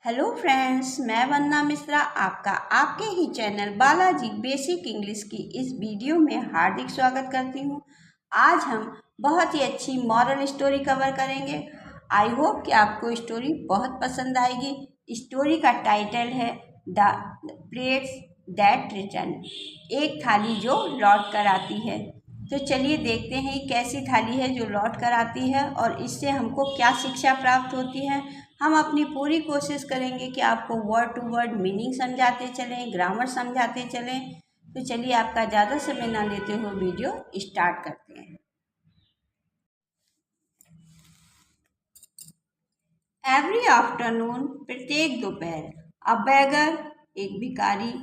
Hello friends, मैं वंदना मिश्रा आपका आपके ही चैनल बालाजी बेसिक इंग्लिश की इस वीडियो में हार्दिक स्वागत करती हूँ। आज हम बहुत ही अच्छी मॉरल स्टोरी कवर करेंगे। आई होप कि आपको स्टोरी बहुत पसंद आएगी। स्टोरी का टाइटल है द प्लेट्स दैट रिटर्न, एक थाली जो लौट कर आती है। तो चलिए देखते हैं ये कैसी थाली है जो लौट कर आती है और इससे हमको क्या शिक्षा प्राप्त होती है। हम अपनी पूरी कोशिश करेंगे कि आपको वर्ड टू वर्ड मीनिंग समझाते चलें, ग्रामर समझाते चलें। तो चलिए आपका ज़्यादा समय ना लेते हुए वीडियो स्टार्ट करते हैं। एवरी आफ्टरनून, प्रत्येक दोपहर, अ बेगर, एक भिखारी,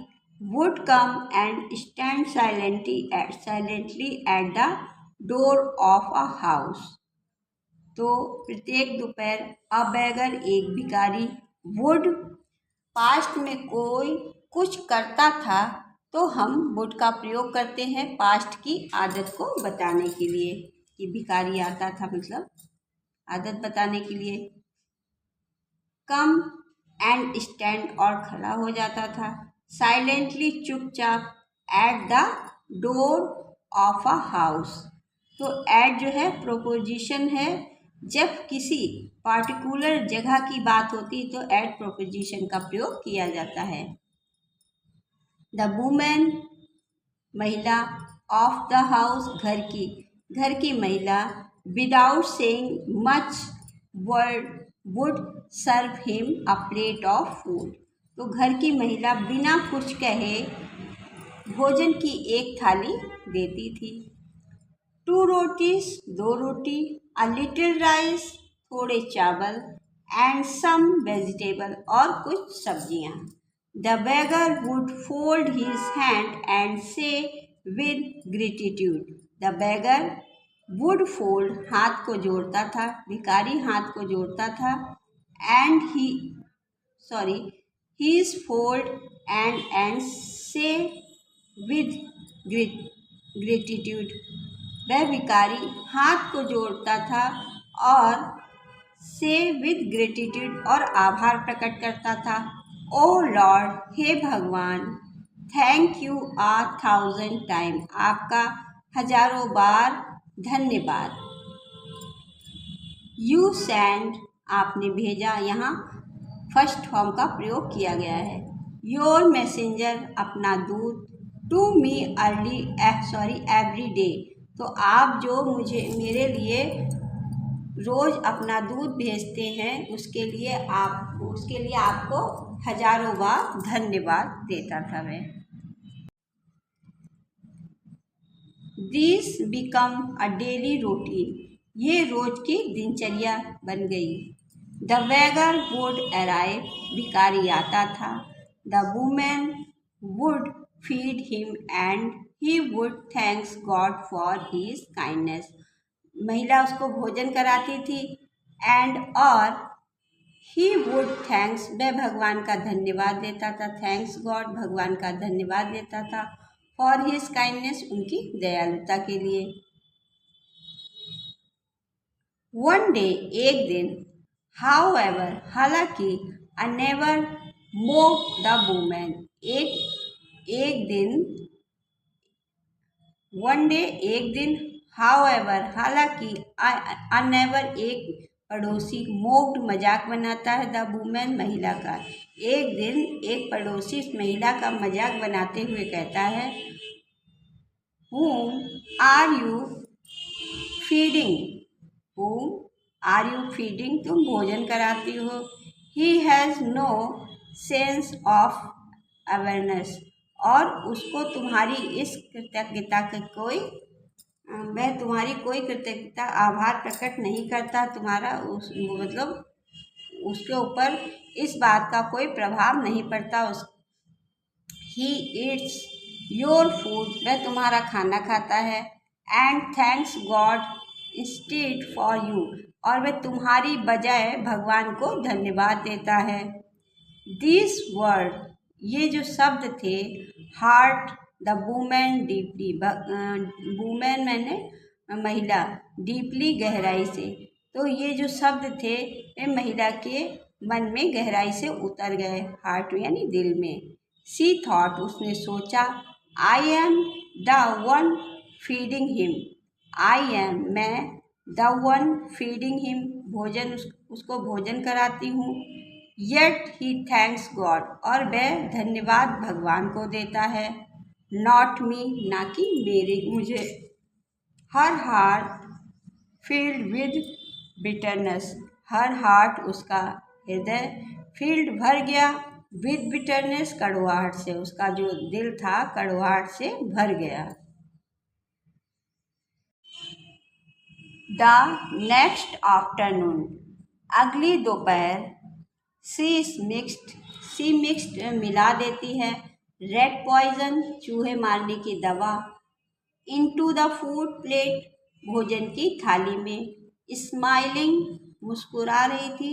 would come and stand silently at the door of a house. तो प्रत्येक दोपहर अ बेगर, एक भिखारी, वुड, पास्ट में कोई कुछ करता था तो हम वुड का प्रयोग करते हैं पास्ट की आदत को बताने के लिए कि भिखारी आता था, मतलब आदत बताने के लिए। कम एंड स्टैंड, और खड़ा हो जाता था। साइलेंटली, चुपचाप। At the door of a house, तो एट जो है प्रोपोजिशन है। जब किसी पार्टिकुलर जगह की बात होती तो एट प्रोपोजिशन का प्रयोग किया जाता है। द वुमेन, महिला, ऑफ द हाउस, घर की महिला, without saying much word would serve him a plate of food, तो घर की महिला बिना कुछ कहे भोजन की एक थाली देती थी। टू रोटीज, दो रोटी, अ लिटिल राइस, थोड़े चावल, एंड सम वेजिटेबल, और कुछ सब्जियां। The beggar would fold his hand and say with gratitude, the beggar would fold, हाथ को जोड़ता था, भिखारी हाथ को जोड़ता था, and his fold and say with gratitude, वह भिखारी हाथ को जोड़ता था और से विद ग्रेटिट्यूड, और आभार प्रकट करता था। ओ लॉर्ड, हे भगवान, थैंक यू 1000 टाइम, आपका हजारों बार धन्यवाद। यू सेंड, आपने भेजा, यहाँ फर्स्ट फॉर्म का प्रयोग किया गया है। योर मैसेंजर, अपना दूत, टू मी एवरी डे, तो आप जो मेरे लिए रोज़ अपना दूध भेजते हैं उसके लिए आपको हजारों बार धन्यवाद देता था मैं। This become a daily routine, ये रोज की दिनचर्या बन गई। द बेगर वुड अराइव, भिखारी आता था। The women would feed him and he would thanks God for his kindness, महिला उसको भोजन कराती थी, एंड और ही वुड थैंक्स, वह भगवान का धन्यवाद देता था, थैंक्स गॉड, भगवान का धन्यवाद देता था, फॉर हिज काइंडनेस, उनकी दयालुता के लिए। वन डे, एक दिन, हाउ एवर, हालांकि, a never mock the women, एक दिन, वन डे, एक दिन, हाउ एवर, हालांकि, अ नेवर, एक पड़ोसी, मोक्ड, मजाक बनाता है, द वुमेन, महिला का। एक दिन एक पड़ोसी इस महिला का मजाक बनाते हुए कहता है, whom are you feeding, whom are you feeding, तुम भोजन कराती हो। He has no sense of awareness, और उसको तुम्हारी इस कृतज्ञता का वह तुम्हारी कोई कृतज्ञता, आभार प्रकट नहीं करता, तुम्हारा मतलब उसके ऊपर इस बात का कोई प्रभाव नहीं पड़ता। ही ईट्स योर फूड, वह तुम्हारा खाना खाता है। And thanks God instead for you, और वह तुम्हारी बजाय भगवान को धन्यवाद देता है। दिस वर्ड, ये जो शब्द थे, heart the women deeply, women मैंने महिला, डीपली, गहराई से, तो ये जो शब्द थे वे महिला के मन में गहराई से उतर गए, हार्ट यानी दिल में। सी थॉट, उसने सोचा, I am the one feeding him, I am, मैं, द वन फीडिंग हिम, उसको भोजन कराती हूँ। येट ही थैंक्स गॉड, और वह धन्यवाद भगवान को देता है। नॉट मी, ना कि मुझे। Her heart field with bitterness, her heart, उसका हृदय, फील्ड भर गया, विद बिटरनेस, कड़वाहट से, उसका जो दिल था कड़वाहट से भर गया। द नेक्स्ट आफ्टरनून, अगली दोपहर, सी मिक्स्ड मिला देती है, रेड पॉइजन, चूहे मारने की दवा, इनटू द फूड प्लेट, भोजन की थाली में, स्माइलिंग, मुस्कुरा रही थी,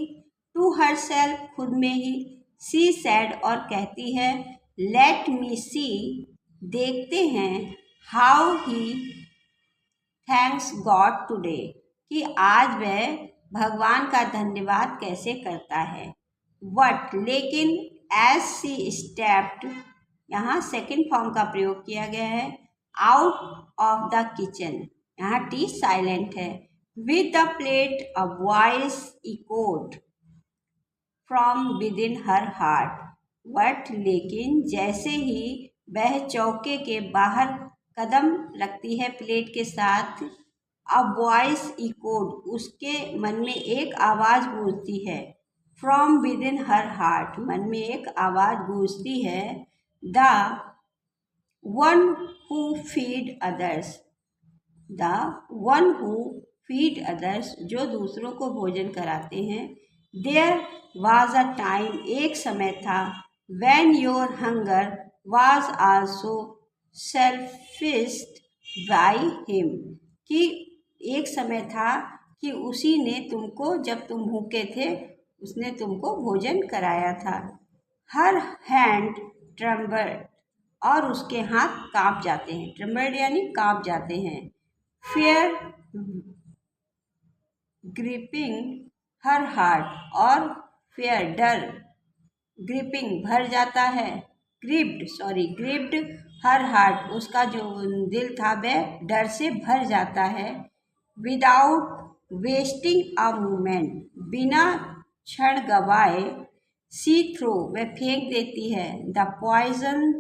टू हर सेल्फ, खुद में ही, सी सैड, और कहती है, लेट मी सी, देखते हैं, how he thanks God today, कि आज वह भगवान का धन्यवाद कैसे करता है। वट, लेकिन, एज सी स्टेप्ड, यहाँ सेकेंड फॉर्म का प्रयोग किया गया है, आउट ऑफ द किचन, यहाँ टी साइलेंट है, with the plate a voice echoed from with in her heart. But, लेकिन, जैसे ही वह चौके के बाहर कदम रखती है प्लेट के साथ, अ वॉइस इकोड, उसके मन में एक आवाज़ गूंजती है, from with in her heart, मन में एक आवाज़ गूंजती है, the one who feed others, the one who feed others, जो दूसरों को भोजन कराते हैं, देयर वाज अ टाइम, एक समय था, when your hunger was also सेल्फिस्ड बाय हिम, कि एक समय था कि उसी ने तुमको, जब तुम भूखे थे, उसने तुमको भोजन कराया था। हर हैंड ट्रम्बल्ड, और उसके हाथ कांप जाते हैं, ट्रम्बल्ड यानी कांप जाते हैं। फियर ग्रिपिंग हर हार्ट, और फियर, डर, ग्रिपिंग, भर जाता है, ग्रिप्ड हर हार्ट, उसका जो दिल था वह डर से भर जाता है। विदाउट वेस्टिंग अ मोमेंट, बिना क्षण गवाए, सी थ्रो, वह फेंक देती है, द पॉइजन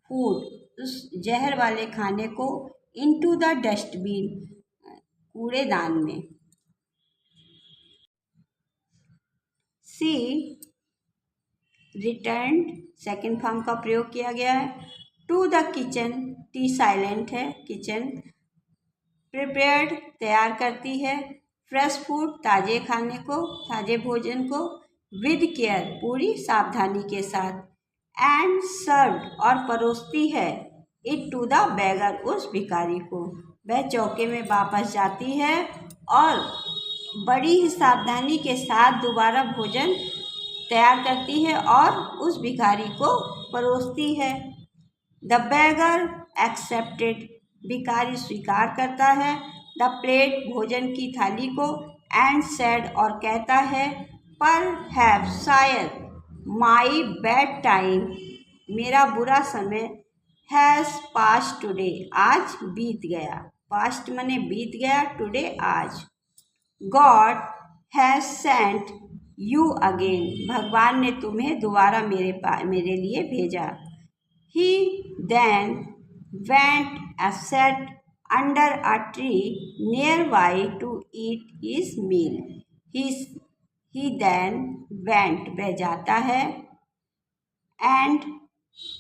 फूड, उस जहर वाले खाने को, इनटू द डस्टबिन, कूड़ेदान में। सी रिटर्न्ड, सेकेंड फॉर्म का प्रयोग किया गया है, to the kitchen, T silent है, किचन, प्रिपेयर्ड, तैयार करती है, फ्रेश फूड, ताजे खाने को, ताजे भोजन को, विद केयर, पूरी सावधानी के साथ, एंड सर्व्ड, और परोसती है, इट टू द बेगर, उस भिखारी को। वह चौके में वापस जाती है और बड़ी ही सावधानी के साथ दोबारा भोजन तैयार करती है और उस भिखारी को परोसती है। द बेगर एक्सेप्टेड, भिखारी स्वीकार करता है, द प्लेट, भोजन की थाली को, एंड सेड, और कहता है, पर हैव, शायद, माई बैड टाइम, मेरा बुरा समय, हैज़ पास्ट टुडे, आज बीत गया, पास्ट मने बीत गया, टुडे, आज। God has sent you again, भगवान ने तुम्हें दोबारा मेरे लिए भेजा। He then went and sat under a tree nearby to eat his meal. He then went, वह जाता है, एंड,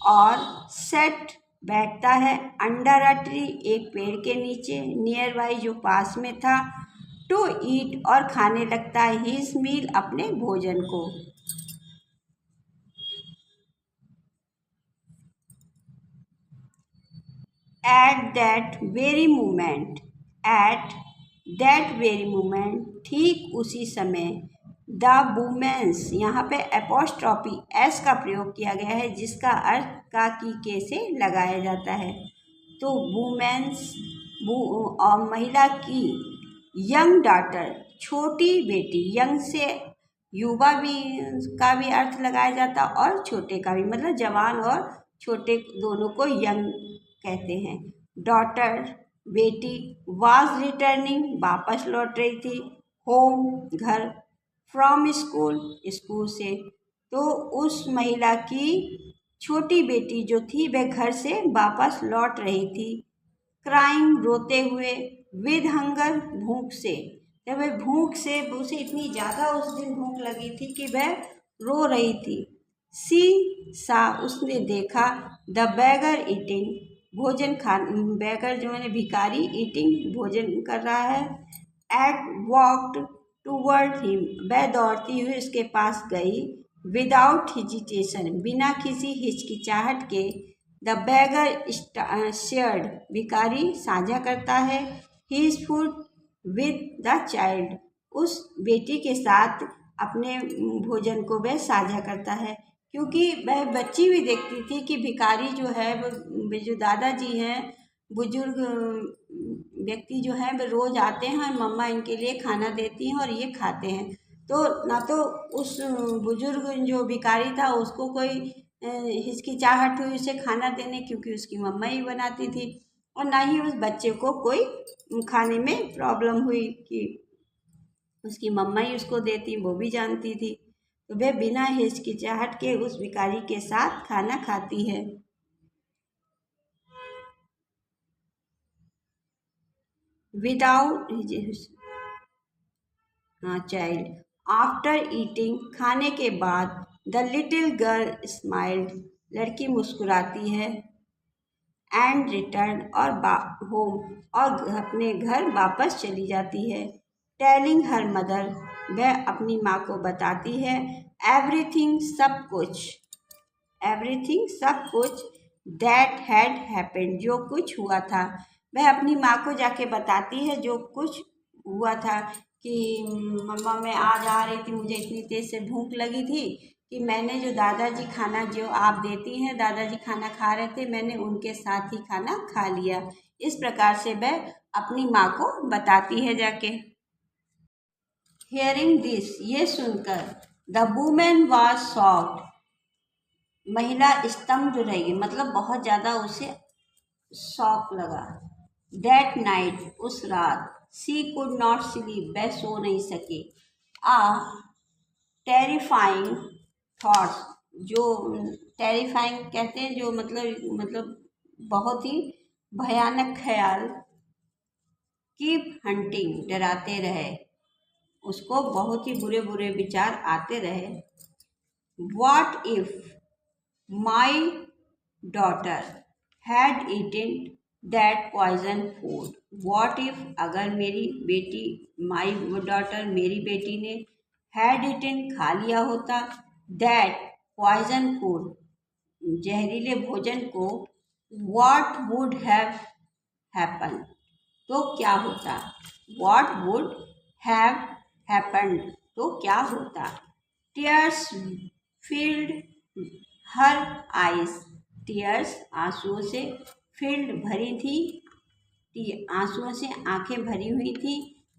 और, सेट, बैठता है, अंडर अ ट्री, एक पेड़ के नीचे, नियर बाई, जो पास में था, टू ईट, और खाने लगता है, हिज मील, अपने भोजन को। At that very moment, at that very moment, ठीक उसी समय, द वुमेन्स, यहाँ पे एपोस्ट्रॉफी एस का प्रयोग किया गया है, जिसका अर्थ का की के से लगाया जाता है। तो वुमेन्स, महिला की, यंग डॉटर, छोटी बेटी, यंग से युवा भी का भी अर्थ लगाया जाता और छोटे का भी, मतलब जवान और छोटे दोनों को यंग कहते हैं। डॉटर बेटी, वाज रिटर्निंग वापस लौट रही थी, होम घर, फ्रॉम स्कूल स्कूल से। तो उस महिला की छोटी बेटी जो थी वह घर से वापस लौट रही थी, क्राइंग रोते हुए, विद हंगर भूख से। जब वह भूख से, उसे इतनी ज़्यादा उस दिन भूख लगी थी कि वह रो रही थी। सी सा उसने देखा, द बैगर ईटिंग भोजन खा, बैगर जो मैंने भिखारी, ईटिंग भोजन कर रहा है। एट वॉक्ड टूवर्ड हिम वह दौड़ती हुई उसके पास गई। विदाउट हिजिटेशन बिना किसी हिचकिचाहट के। द बैगर शेयर्ड भिखारी साझा करता है, his food with the child उस बेटी के साथ अपने भोजन को वह साझा करता है, क्योंकि वह बच्ची भी देखती थी कि भिखारी जो है, वो जो दादाजी हैं, बुजुर्ग व्यक्ति जो है वो रोज आते हैं और मम्मा इनके लिए खाना देती हैं और ये खाते हैं। तो ना तो उस बुजुर्ग जो भिखारी था उसको कोई हिचकिचाहट हुई उसे खाना देने, क्योंकि उसकी मम्मा ही बनाती थी, और ना ही उस बच्चे को कोई खाने में प्रॉब्लम हुई कि उसकी मम्मा ही उसको देती, वो भी जानती थी। तो वह बिना हिचकिचाहट के उस भिखारी के साथ खाना खाती है। विदाउट चाइल्ड आफ्टर ईटिंग खाने के बाद, द लिटिल गर्ल स्माइल्ड लड़की मुस्कुराती है, एंड रिटर्न और होम और अपने घर वापस चली जाती है। टेलिंग हर मदर वह अपनी माँ को बताती है, एवरीथिंग सब कुछ, एवरीथिंग सब कुछ, दैट हैड हैपेंड जो कुछ हुआ था। वह अपनी माँ को जाके बताती है जो कुछ हुआ था कि मम्मा मैं आज आ रही थी, मुझे इतनी तेज से भूख लगी थी कि मैंने जो दादाजी खाना जो आप देती हैं, दादाजी खाना खा रहे थे, मैंने उनके साथ ही खाना खा लिया। इस प्रकार से वह अपनी माँ को बताती है जाके। हियरिंग दिस ये सुनकर, द वुमेन वाज शॉक्ड महिला स्तब्ध रही, मतलब बहुत ज़्यादा उसे शॉक लगा। दैट नाइट उस रात, सी कुड नॉट स्लीप वह सो नहीं सकी। आ टेरिफाइंग थॉट्स जो टेरिफाइंग कहते हैं, जो मतलब बहुत ही भयानक ख्याल, कीप हंटिंग डराते रहे, उसको बहुत ही बुरे बुरे विचार आते रहे। What if my daughter had eaten that poison food, what if अगर मेरी बेटी, माई डॉटर मेरी बेटी ने, हैड ईटेन खा लिया होता, दैट पॉइजन फूड जहरीले भोजन को, व्हाट वुड हैव हैपन तो क्या होता, व्हाट वुड हैव हैपन्ड तो क्या होता। Tears field her eyes, tears आंसुओं से, फील्ड भरी थी, आंसुओं से आंखें भरी हुई थी,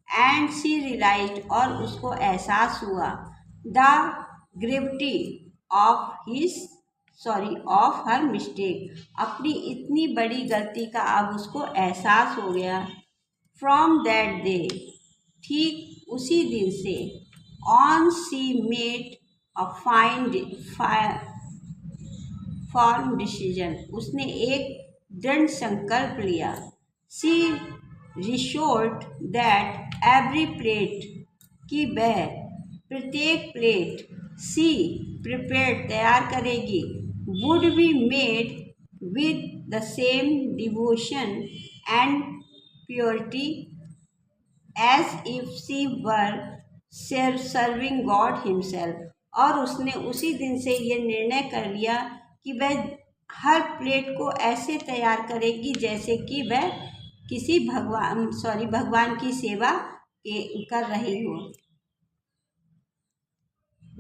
एंड सी रियलाइज्ड और उसको एहसास हुआ, the gravity of his of her mistake अपनी इतनी बड़ी गलती का अब उसको एहसास हो गया। फ्रॉम दैट डे ठीक उसी दिन से, on she made a firm decision उसने एक दृढ़ संकल्प लिया। She resolved that every plate की वह प्रत्येक प्लेट, सी प्रिपेयर्ड तैयार करेगी, would be made with the same devotion and purity as if she were serving God himself. और उसने उसी दिन से ये निर्णय कर लिया कि वह हर प्लेट को ऐसे तैयार करेगी जैसे कि वह किसी भगवान की सेवा कर रही हो।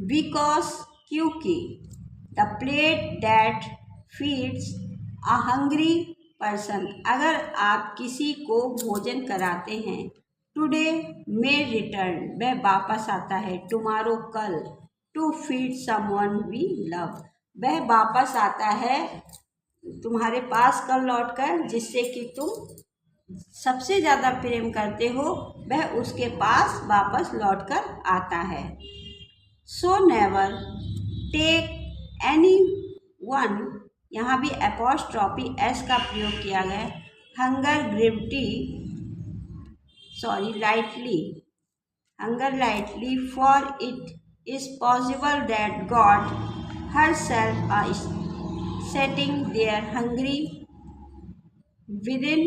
बिकॉज क्योंकि, the plate that feeds a hungry person अगर आप किसी को भोजन कराते हैं, टुडे मे रिटर्न, वह वापस आता है। टुमारो, कल। To feed someone we love, वह वापस आता है तुम्हारे पास कल लौटकर जिससे कि तुम सबसे ज़्यादा प्रेम करते हो, वह उसके पास वापस लौटकर आता है। So never take any one, यहाँ भी एपॉस्ट्रॉफी एस का प्रयोग किया गया। Hunger lightly, for it is possible that God herself is setting their hungry within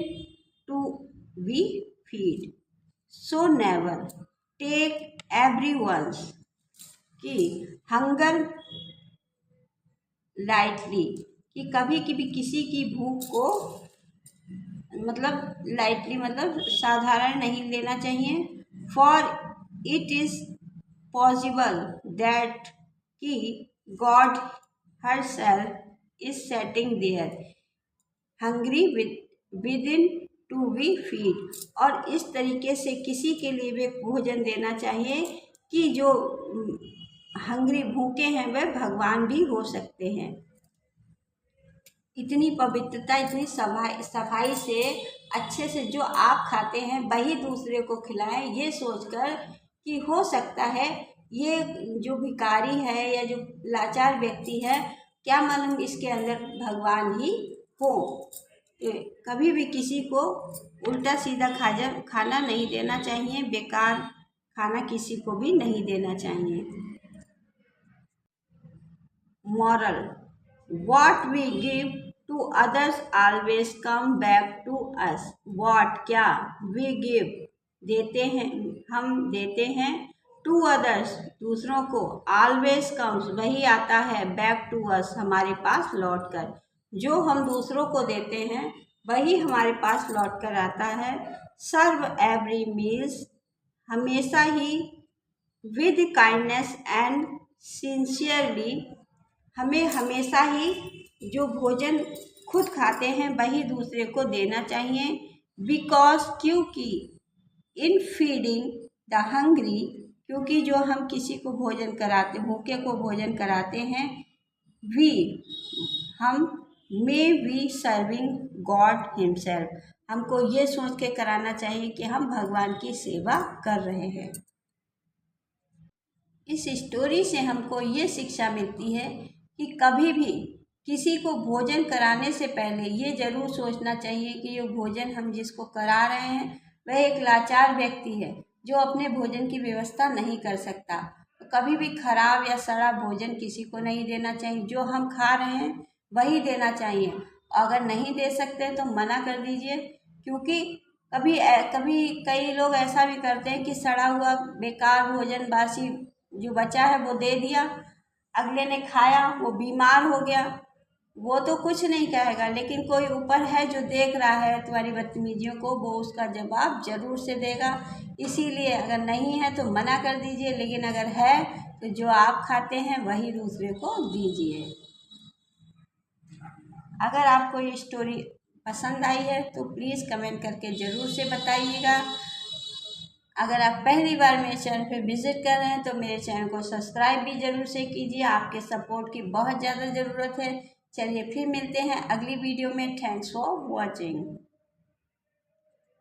to be feed. So never take everyone's की हंगर लाइटली, कि कभी कभी किसी की भूख को मतलब लाइटली मतलब साधारण नहीं लेना चाहिए। For it is possible that कि God herself is setting there hungry within to be feed, और इस तरीके से किसी के लिए भी भोजन देना चाहिए कि जो हंग्री भूखे हैं वह भगवान भी हो सकते हैं। इतनी पवित्रता, इतनी सफाई से अच्छे से जो आप खाते हैं वही दूसरे को खिलाएं, ये सोचकर कि हो सकता है ये जो भिखारी है या जो लाचार व्यक्ति है, क्या मालूम इसके अंदर भगवान ही हो। कभी भी किसी को उल्टा सीधा खाना नहीं देना चाहिए, बेकार खाना किसी को भी नहीं देना चाहिए। Moral, what we give to others always come back to us. What क्या, वी गिव देते हैं, हम देते हैं, टू अदर्स दूसरों को, ऑलवेज कम्स वही आता है, बैक टू अस हमारे पास लौट कर। जो हम दूसरों को देते हैं वही हमारे पास लौट कर आता है। सर्व एवरी मील्स, हमेशा ही, विद काइंडनेस एंड सिंसियरली, हमें हमेशा ही जो भोजन खुद खाते हैं वही दूसरे को देना चाहिए। बिकॉज क्योंकि, इन फीडिंग द हंग्री, क्योंकि जो हम किसी को भोजन कराते, भूखे को भोजन कराते हैं, हम may be serving God himself, हमको ये सोच के कराना चाहिए कि हम भगवान की सेवा कर रहे हैं। इस स्टोरी से हमको ये शिक्षा मिलती है कि कभी भी किसी को भोजन कराने से पहले ये ज़रूर सोचना चाहिए कि ये भोजन हम जिसको करा रहे हैं वह एक लाचार व्यक्ति है जो अपने भोजन की व्यवस्था नहीं कर सकता। तो कभी भी खराब या सड़ा भोजन किसी को नहीं देना चाहिए। जो हम खा रहे हैं वही देना चाहिए। अगर नहीं दे सकते तो मना कर दीजिए, क्योंकि कभी कई लोग ऐसा भी करते हैं कि सड़ा हुआ बेकार भोजन, बासी जो बचा है वो दे दिया, अगले ने खाया, वो बीमार हो गया, वो तो कुछ नहीं कहेगा, लेकिन कोई ऊपर है जो देख रहा है तुम्हारी बदतमीजियों को, वो उसका जवाब जरूर से देगा। इसीलिए अगर नहीं है तो मना कर दीजिए, लेकिन अगर है तो जो आप खाते हैं वही दूसरे को दीजिए। अगर आपको ये स्टोरी पसंद आई है तो प्लीज़ कमेंट करके ज़रूर से बताइएगा। अगर आप पहली बार मेरे चैनल पे विज़िट कर रहे हैं तो मेरे चैनल को सब्सक्राइब भी ज़रूर से कीजिए। आपके सपोर्ट की बहुत ज़्यादा ज़रूरत है। चलिए फिर मिलते हैं अगली वीडियो में। Thanks for watching.